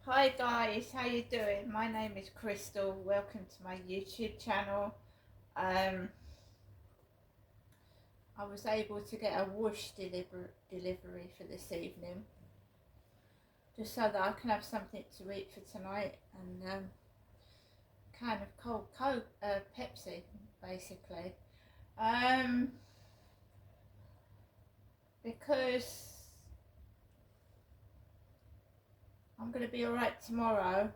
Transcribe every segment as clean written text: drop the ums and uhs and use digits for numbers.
Hi guys, how you doing? My name is Crystal. Welcome to my YouTube channel. I was able to get a Whoosh delivery for this evening, just so that I can have something to eat for tonight, and kind of cold Coke, Pepsi, basically. Because I'm going to be alright tomorrow,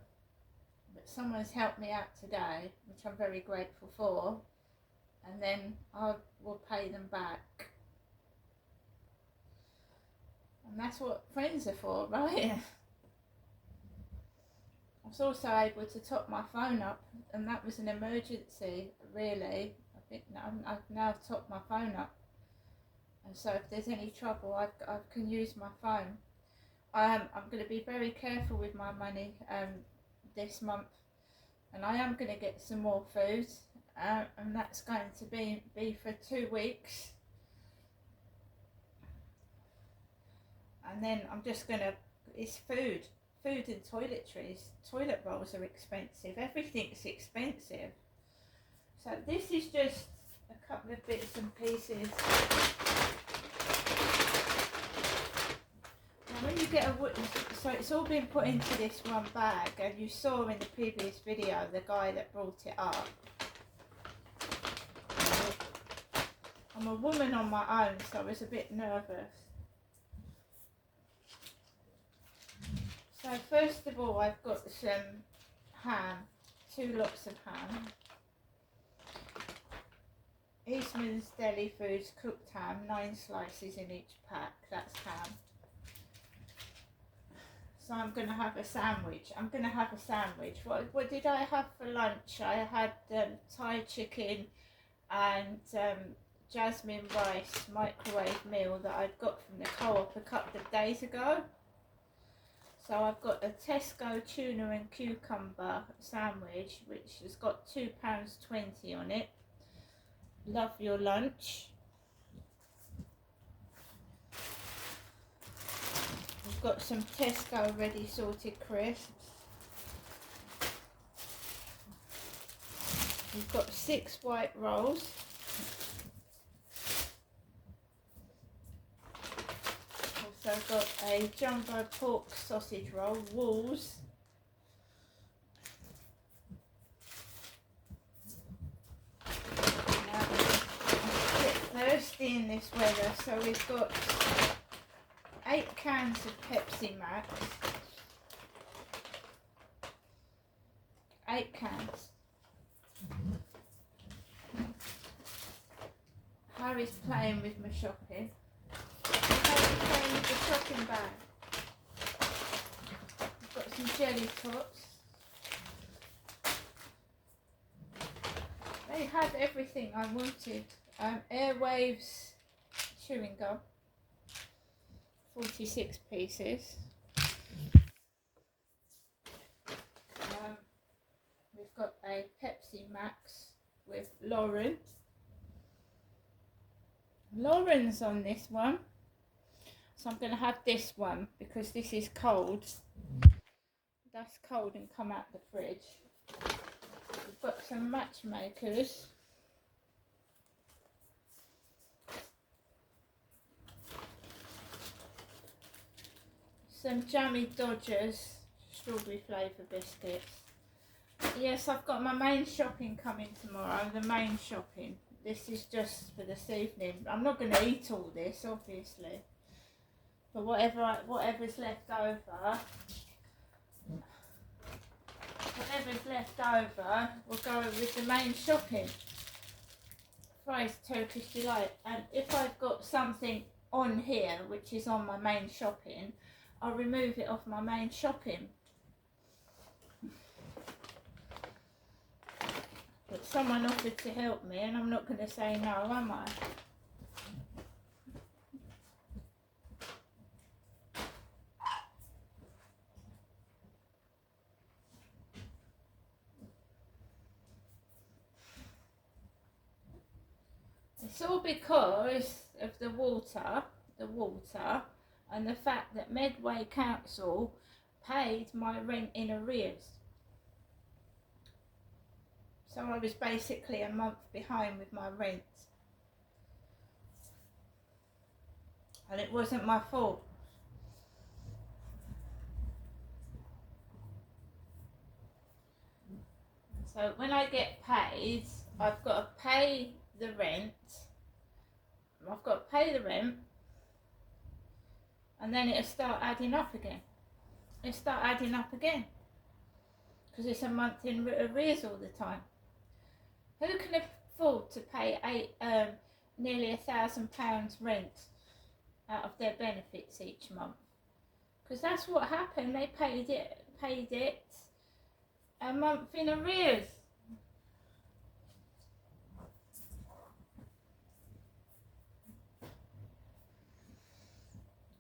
but someone's helped me out today, which I'm very grateful for, and then I will pay them back. And that's what friends are for, right? I was also able to top my phone up, and that was an emergency, really. I think I've now topped my phone up, and so if there's any trouble, I can use my phone. I'm going to be very careful with my money this month, and I am going to get some more food, and that's going to be for 2 weeks. And then I'm just going to, it's food and toiletries. Toilet rolls are expensive, everything's expensive. So this is just a couple of bits and pieces. Now when you get so it's all been put into this one bag, and you saw in the previous video the guy that brought it up. I'm a woman on my own, so I was a bit nervous. So first of all, I've got some ham, 2 lots of ham. Eastman's Deli Foods cooked ham, 9 slices in each pack, that's ham. So I'm going to have a sandwich. What did I have for lunch? I had Thai chicken and jasmine rice microwave meal that I'd got from the Co-op a couple of days ago. So I've got a Tesco tuna and cucumber sandwich, which has got £2.20 on it. Love your lunch. We've got some Tesco ready salted crisps. We've got 6 white rolls. Also got a jumbo pork sausage roll, Walls. Now, I'm a bit thirsty in this weather, so we've got 8 cans of Pepsi Max. 8 cans. Harry's playing with my shopping. Harry's playing with the shopping bag. I've got some jelly tots. They had everything I wanted. Airwaves chewing gum. 46 pieces. We've got a Pepsi Max with Lauren's on this one, so I'm going to have this one because this is cold. That's cold and come out the fridge. We've got some matchmakers. Some Jammy Dodgers strawberry flavour biscuits. Yes, I've got my main shopping coming tomorrow, the main shopping. This is just for this evening. I'm not going to eat all this, obviously. But whatever's left over, will go with the main shopping. Fry's Turkish Delight. And if I've got something on here, which is on my main shopping, I'll remove it off my main shopping. But someone offered to help me, and I'm not going to say no, am I? It's all because of the water, and the fact that Medway Council paid my rent in arrears. So I was basically a month behind with my rent. And it wasn't my fault. So when I get paid, I've got to pay the rent. I've got to pay the rent. And then it'll start adding up again. It'll start adding up again. Because it's a month in arrears all the time. Who can afford to pay nearly £1,000 rent out of their benefits each month? Because that's what happened. They paid it a month in arrears.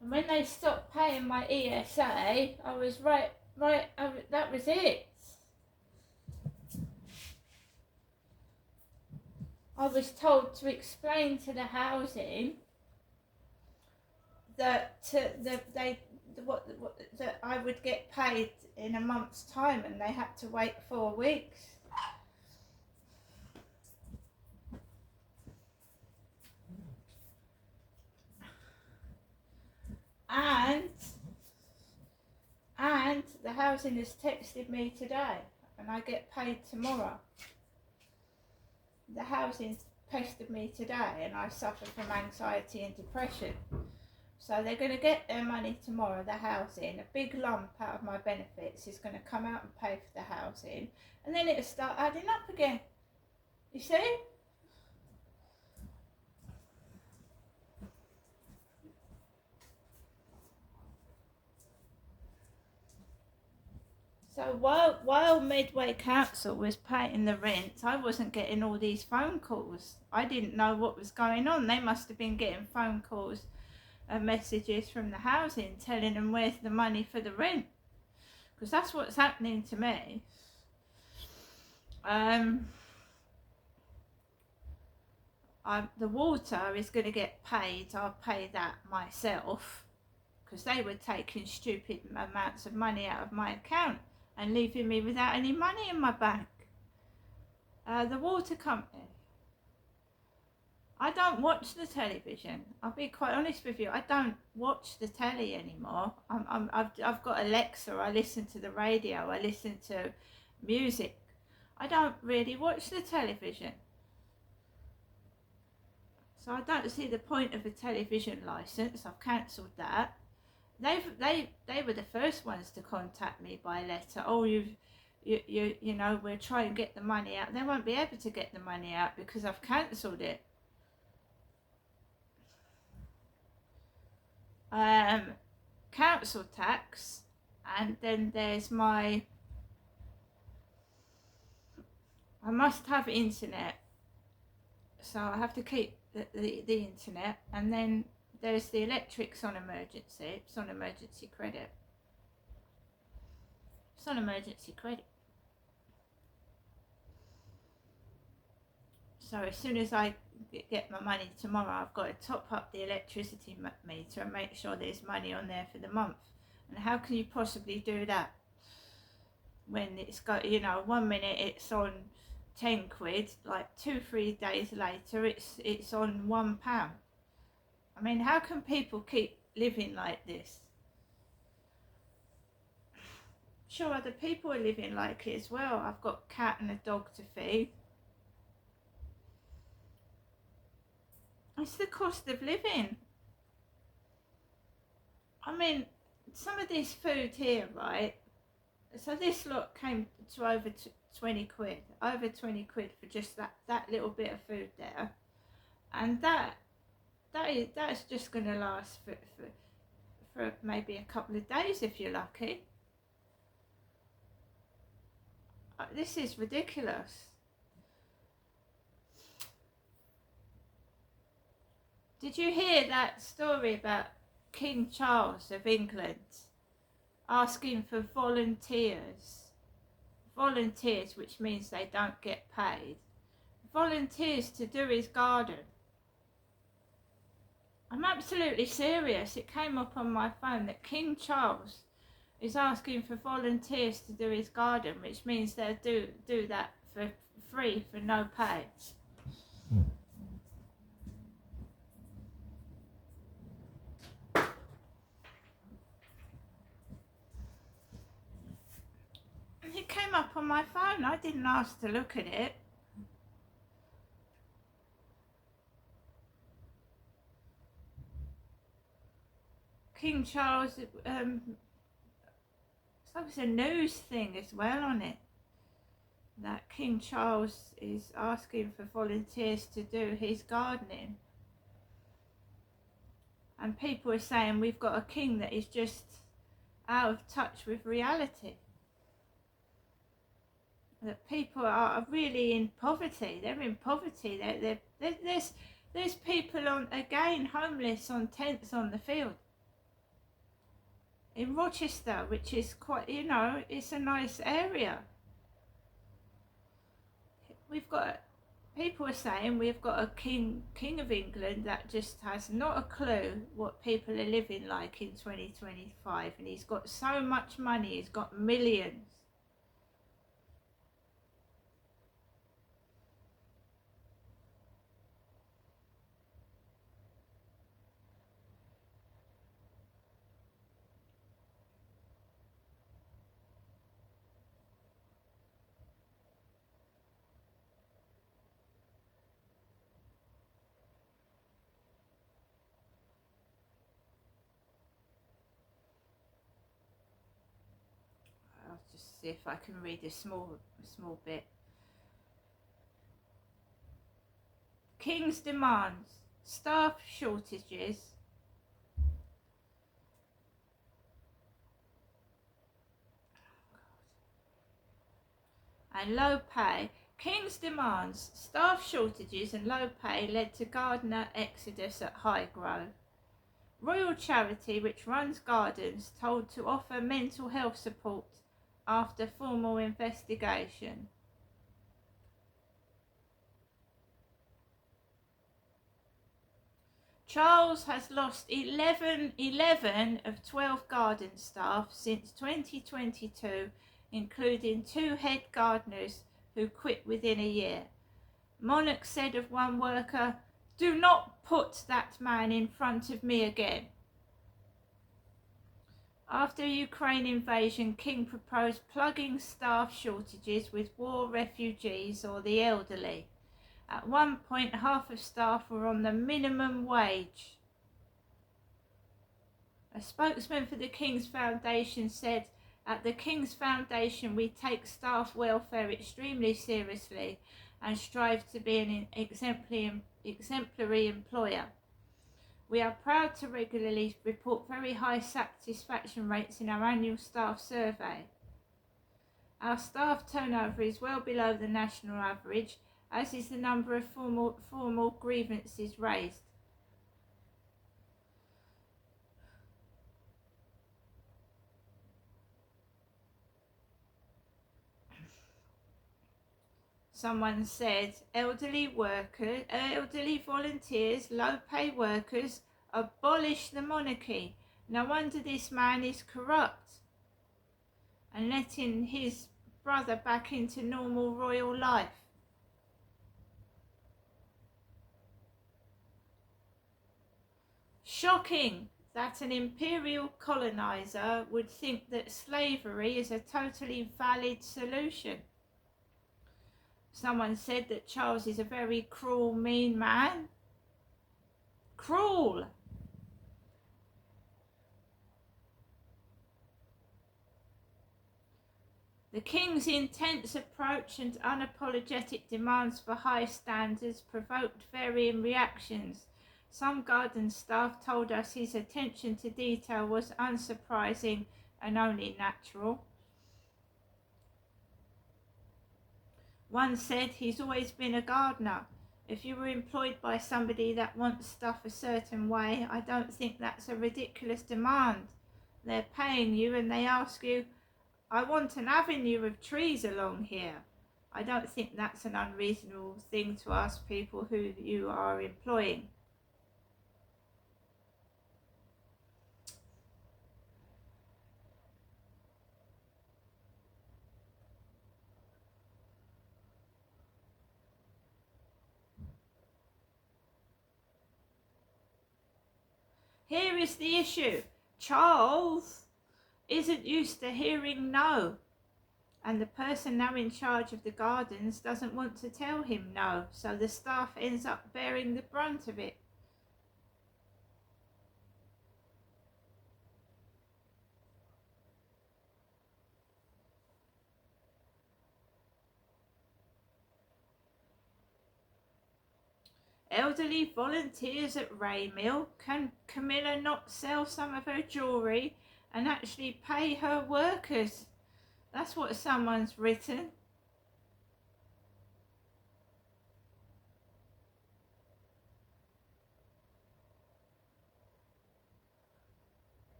And when they stopped paying my ESA, I was that was it. I was told to explain to the housing that that I would get paid in a month's time, and they had to wait 4 weeks. And the housing has texted me today, and I get paid tomorrow. The housing's pestered me today, and I suffer from anxiety and depression. So they're going to get their money tomorrow, the housing. A big lump out of my benefits is going to come out and pay for the housing, and then it'll start adding up again. You see? So while Medway Council was paying the rent, I wasn't getting all these phone calls. I didn't know what was going on. They must have been getting phone calls and messages from the housing telling them where's the money for the rent. Because that's what's happening to me. The water is going to get paid. I'll pay that myself. Because they were taking stupid amounts of money out of my account and leaving me without any money in my bank. The water company. I don't watch the television. I'll be quite honest with you. I don't watch the telly anymore. I've got Alexa. I listen to the radio. I listen to music. I don't really watch the television. So I don't see the point of a television license. I've cancelled that. They were the first ones to contact me by letter. Oh, you know, we'll try and get the money out. They won't be able to get the money out because I've cancelled it. Council tax, and then there's I must have internet, so I have to keep the internet, and then there's the electrics on emergency. It's on emergency credit. It's on emergency credit. So as soon as I get my money tomorrow, I've got to top up the electricity meter and make sure there's money on there for the month. And how can you possibly do that when it's got, you know, 1 minute it's on 10 quid, like 2-3 days later it's on £1. I mean, how can people keep living like this? Sure, other people are living like it as well. I've got a cat and a dog to feed. It's the cost of living. I mean, some of this food here, right? So this lot came to over 20 quid. Over 20 quid for just that little bit of food there. And that's just going to last for maybe a couple of days if you're lucky. This is ridiculous. Did you hear that story about King Charles of England asking for volunteers? Volunteers, which means they don't get paid. Volunteers to do his garden. I'm absolutely serious. It came up on my phone that King Charles is asking for volunteers to do his garden, which means they'll do that for free, for no pay. And it came up on my phone. I didn't ask to look at it. King Charles, so it's a news thing as well on it, that King Charles is asking for volunteers to do his gardening. And people are saying we've got a king that is just out of touch with reality. That people are really in poverty. They're in poverty. There's people on, again, homeless on tents on the field. In Rochester, which is quite, you know, it's a nice area. We've got, people are saying we've got a king of England that just has not a clue what people are living like in 2025, and he's got so much money, he's got millions. I'll just see if I can read a small bit. King's demands, staff shortages, and low pay. King's demands, staff shortages and low pay led to gardener exodus at Highgrove. Royal Charity, which runs gardens, told to offer mental health support after formal investigation. Charles has lost 11 of 12 garden staff since 2022, including 2 head gardeners who quit within a year. Monarch said of one worker, "Do not put that man in front of me again." After Ukraine invasion, King proposed plugging staff shortages with war refugees or the elderly. At one point, half of staff were on the minimum wage. A spokesman for the King's Foundation said, "At the King's Foundation, we take staff welfare extremely seriously and strive to be an exemplary employer. We are proud to regularly report very high satisfaction rates in our annual staff survey. Our staff turnover is well below the national average, as is the number of formal grievances raised." Someone said, elderly volunteers, low pay workers, abolish the monarchy. No wonder this man is corrupt. And letting his brother back into normal royal life. Shocking that an imperial colonizer would think that slavery is a totally valid solution. Someone said that Charles is a very cruel, mean man. Cruel! The King's intense approach and unapologetic demands for high standards provoked varying reactions. Some garden staff told us his attention to detail was unsurprising and only natural. One said, "He's always been a gardener. If you were employed by somebody that wants stuff a certain way, I don't think that's a ridiculous demand. They're paying you and they ask you, 'I want an avenue of trees along here.' I don't think that's an unreasonable thing to ask people who you are employing." Here is the issue. Charles isn't used to hearing no. And the person now in charge of the gardens doesn't want to tell him no. So the staff ends up bearing the brunt of it. Elderly volunteers at Raymill. Can Camilla not sell some of her jewellery and actually pay her workers? That's what someone's written.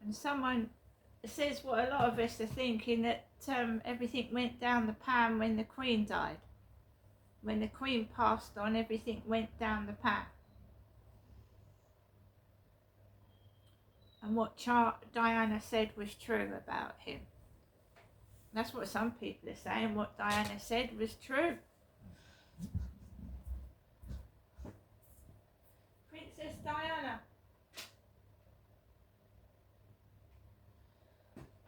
And someone says what a lot of us are thinking, that everything went down the pan when the Queen died. When the Queen passed on, everything went down the pan. And what Diana said was true about him. That's what some people are saying. What Diana said was true. Princess Diana.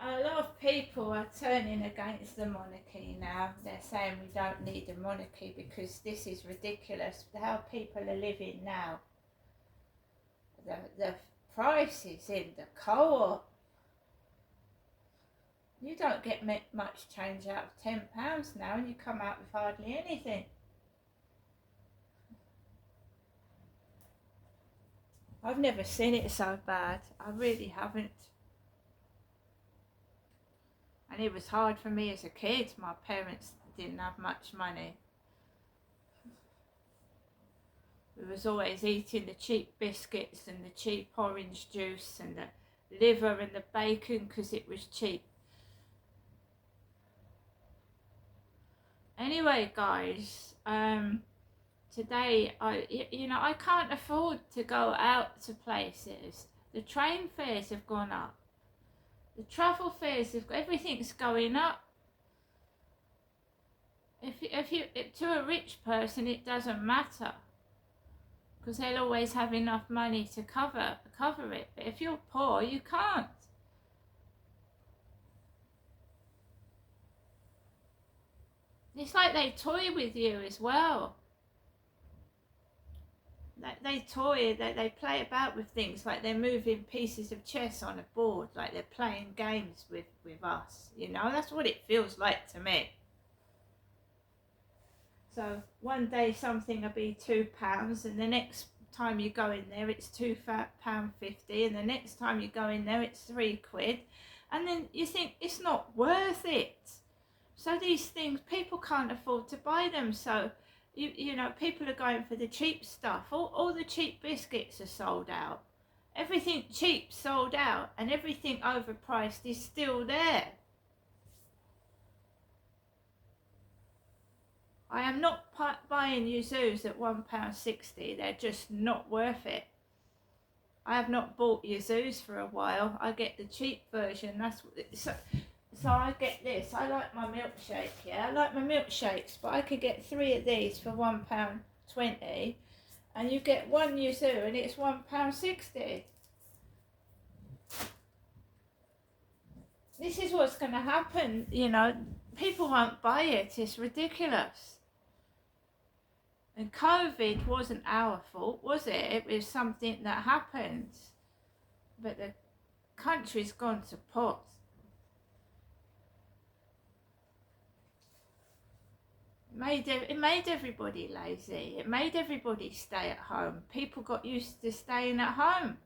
A lot of people are turning against the monarchy now. They're saying we don't need a monarchy because this is ridiculous. How people are living now. The prices in the co-op. You don't get much change out of £10 now, and you come out with hardly anything. I've never seen it so bad. I really haven't. And it was hard for me as a kid. My parents didn't have much money. We was always eating the cheap biscuits and the cheap orange juice and the liver and the bacon because it was cheap. Anyway, guys, today I can't afford to go out to places. The train fares have gone up. The travel fares everything's going up. If to a rich person it doesn't matter, because they'll always have enough money to cover it. But if you're poor, you can't. It's like they toy with you as well. They toy, they play about with things, like they're moving pieces of chess on a board, like they're playing games with us. That's what it feels like to me. So one day something will be £2, and the next time you go in there it's £2.50, and the next time you go in there it's £3, and then you think it's not worth it. So these things, people can't afford to buy them, so people are going for the cheap stuff. All the cheap biscuits are sold out. Everything cheap sold out, and everything overpriced is still there. I am not buying Yazoo's at £1.60. They're just not worth it. I have not bought Yazoo's for a while. I get the cheap version. So I get this. I like my milkshake, yeah. I like my milkshakes, but I could get 3 of these for £1.20, and you get one Yazoo and it's £1.60. This is what's going to happen, People won't buy it. It's ridiculous. And COVID wasn't our fault, was it? It was something that happened. But the country's gone to pot. It made everybody lazy. It made everybody stay at home. People got used to staying at home.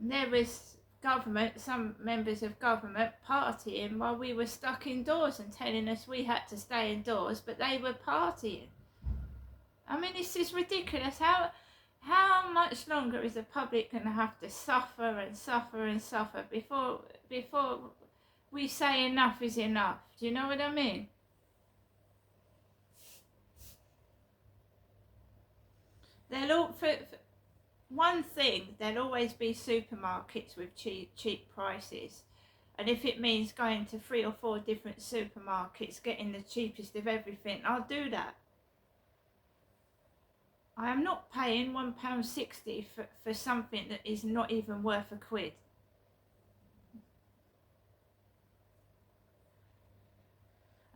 And there was some members of government partying while we were stuck indoors and telling us we had to stay indoors, but they were partying. I mean, this is ridiculous. How much longer is the public going to have to suffer and suffer and suffer before we say enough is enough? Do you know what I mean? They'll all one thing, there'll always be supermarkets with cheap prices. And if it means going to 3 or 4 different supermarkets, getting the cheapest of everything, I'll do that. I am not paying £1.60 for something that is not even worth a quid.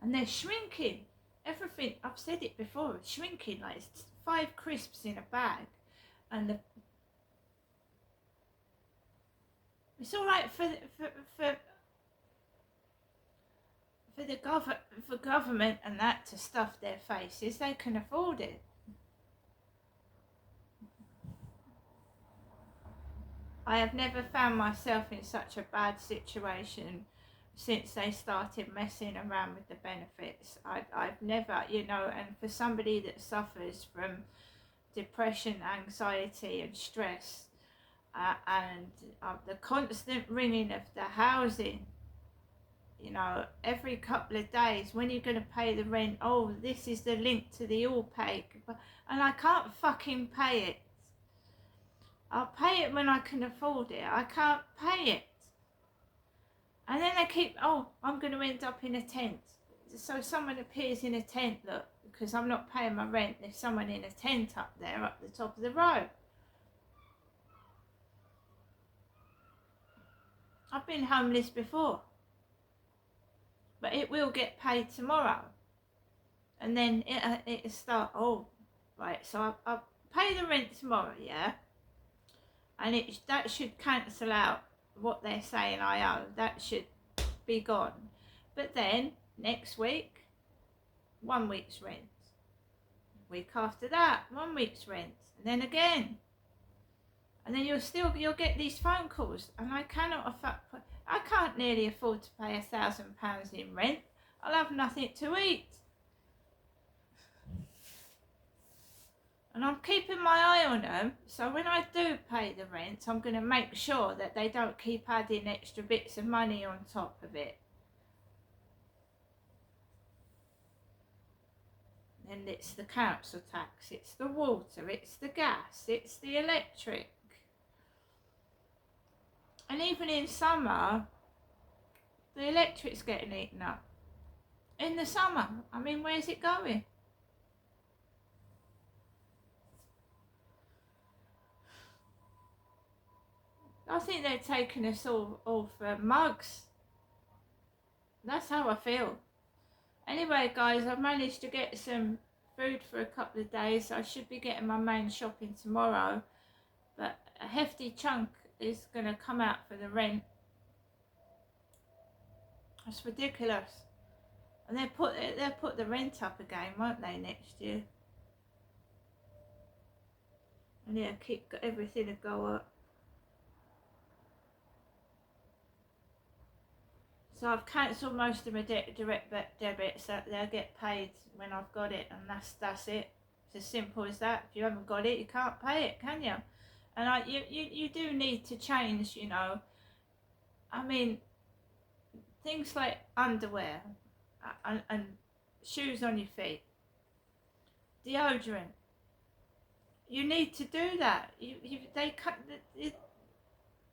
And they're shrinking. Everything, I've said it before, it's shrinking. Like it's 5 crisps in a bag. And it's all right for the government and that to stuff their faces. They can afford it. I have never found myself in such a bad situation since they started messing around with the benefits. I've never, you know, and for somebody that suffers from depression, anxiety and stress, and the constant ringing of the housing, you know, every couple of days, when you're going to pay the rent, oh, this is the link to the Allpay, and I can't fucking pay it. I'll pay it when I can afford it. I can't pay it. And then they keep, oh, I'm going to end up in a tent. So someone appears in a tent, look, because I'm not paying my rent, there's someone in a tent up there, up the top of the road. I've been homeless before. But it will get paid tomorrow. And then it'll start, oh, right, so I'll pay the rent tomorrow, yeah? And that should cancel out what they're saying I owe. That should be gone. But then, next week, 1 week's rent. Week after that, 1 week's rent. And then again. And then you'll get these phone calls. And I can't nearly afford to pay £1,000 in rent. I'll have nothing to eat. And I'm keeping my eye on them, so when I do pay the rent, I'm going to make sure that they don't keep adding extra bits of money on top of it. And it's the council tax, it's the water, it's the gas, it's the electric. And even in summer, the electric's getting eaten up. In the summer, I mean, where's it going? I think they're taking us all for mugs. That's how I feel. Anyway, guys, I've managed to get some food for a couple of days. I should be getting my main shopping tomorrow. But a hefty chunk is going to come out for the rent. That's ridiculous. And they'll put the rent up again, won't they, next year? And yeah, keep everything to go up. So I've cancelled most of my direct debits, so they'll get paid when I've got it, and that's it. It's as simple as that. If you haven't got it, you can't pay it, can you? And you do need to change, you know. I mean, things like underwear and shoes on your feet, deodorant. You need to do that.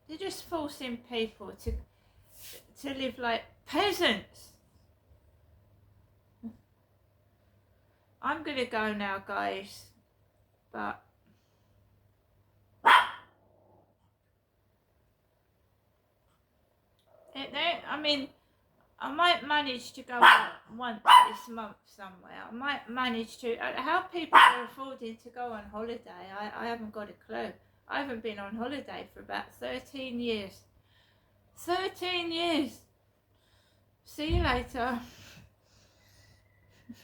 They're just forcing people to live like peasants. I'm gonna go now, guys, but I mean, I might manage to go out once this month somewhere. I might manage to. How people are affording to go on holiday, I haven't got a clue. I haven't been on holiday for about 13 years. 13 years. See you later.